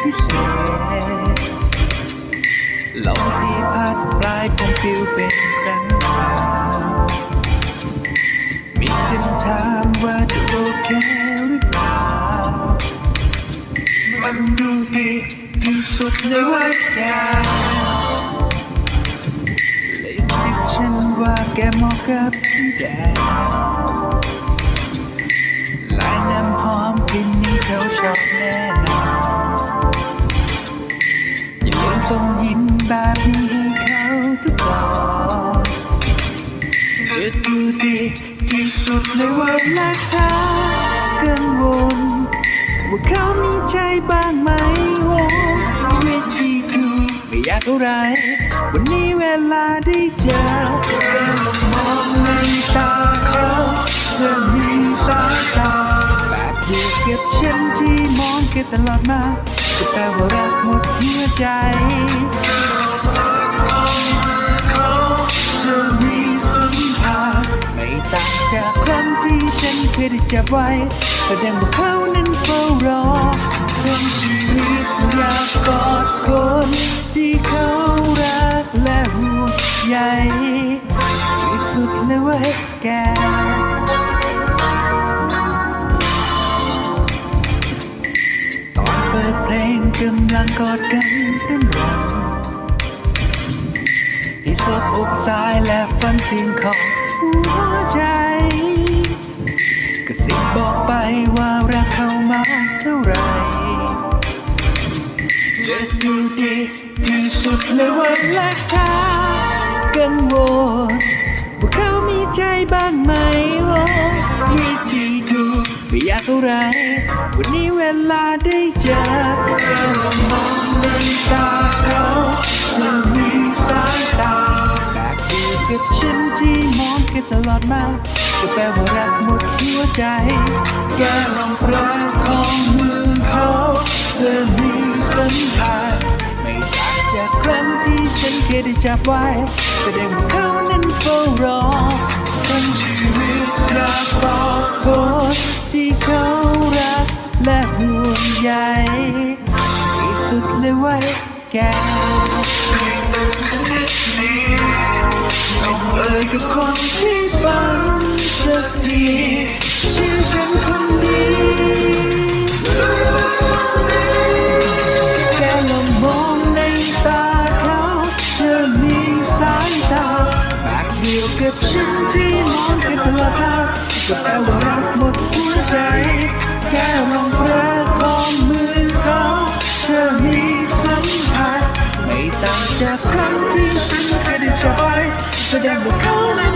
พิเศษลมที่พัดปลายผมปลิวเป็นครั้งคราวมีคำถามว่าจะโอเคหรือเปล่ามันดูดีที่สุดในวันแกเลยคิดฉันว่าแกเหมาะกับสีแดงลายน้ำหอมกลิ่นนี้เขาชอบแน่นอนอย่าลืมส่งยิ้มแบบนี้ให้เขาทุกตอนจะดูดีที่สุดเลยว่ารักเธอกังวลว่าเขามีใจบ้างไหมโอ้วิธีดูไม่อยากอะไรวันนี้เวลาได้เจอแค่ลองมองในตาเขาเธอมีสายตาแบบเดียวกับฉันที่มองแค่ตลอดมาก็แปลว่ารักหมดหัวใจเธอมีสัมผัสไม่ต่างจากครั้งที่ฉันเคยได้จับไว้แสดงว่าเขานั้นเฝ้ารอทั้งชีวิตอยากกอดคนที่เขารักและห่วงใยที่สุดเลยว่าแกตอนเปิดเพลงกำลังกอดกันเต้นรำให้สบอกสายและฟังเสียงของหัวใจกระซิบบอกไปว่ารักเขามาเท่าไรจะดูดีที่สุดเลยว่ารักเธอกังวลว่าเขามีใจบ้างไหมวิธีดูไม่อยากอะไรวันนี้เวลาได้เจอแค่ลองมองในตาเขาเธอมีสายตาแบบเดียวกับฉันที่มองแค่ตลอดมาก็แปลว่ารักหมดหัวใจแค่ลองประคองมือเขาเธอมีสัมผัสไม่ต่างจากครั้งที่ฉันเคยได้จับไว้แสดงว่าเขานั้นเฝ้ารอทั้งชีวิตอยากบอกคนที่เขารักและห่วงใยที่สุดเลยว่าแกต้องเอ่ยกับคนที่ฝันสักทีชื่อฉันคนนี้แค่ลองมองในตาเขาเธอมีสายตาแบบเดียวกับฉันที่มองกันตลอดมาก็แปลว่ารักหมดหัวใจแค่ลองประคองมือเขาเธอมีสัมผัสไม่ต่างจากครั้งที่ฉันเคยได้จับไว้แสดงว่าเขานั้น